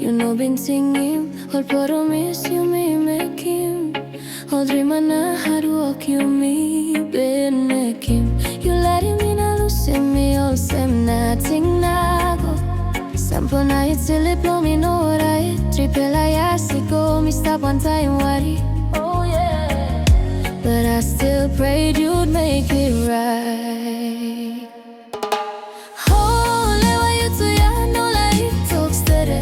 You know been singing All promise you me make him All dream na hard work you me been make him You let him in a lose me all same nothing nago Sample na it till it blow me no right Triple I go me stop one time worry Oh yeah But I still prayed you'd make it right Oh LEWA you to ya no LAIK Talk steady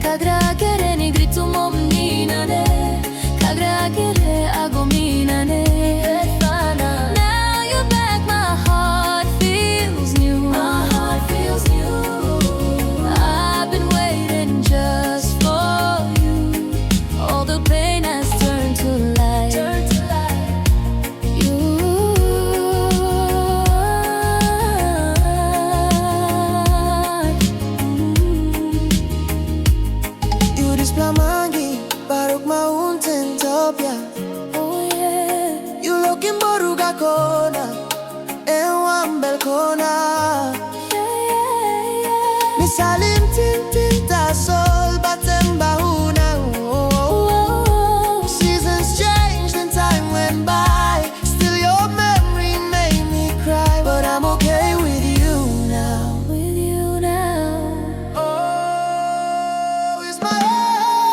Kagra kere Nigri Tumo menina ne Kagra kere ago mina ne Now you're back my heart feels new I've been waiting just for you All the pain has turned to light You You dis plamangi Baruk mountain top ya Oh yeah You looking boruga kona Ewambel kona Misalim tin ta sol batem bahuna Seasons changed and time went by Still your memory made me cry But I'm okay with you now Oh, it's my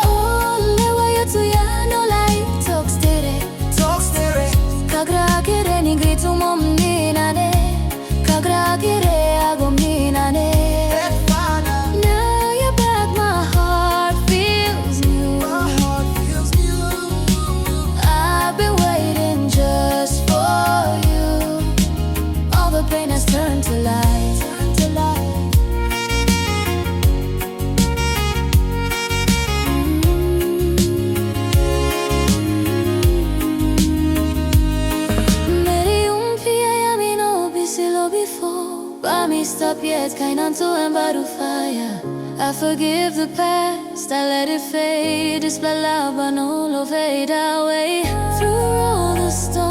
Oh LEWA you to ya no LAIK Talk steady Kagra kere Nigri Tumo menina ne Kagra kere ago mina ne Now you're back my heart feels new I've been waiting just for you All the pain has turned to light But me stop yet, Kainantu and fire. I forgive the past, I let it fade. This blood love, but no fade away. Through all the storms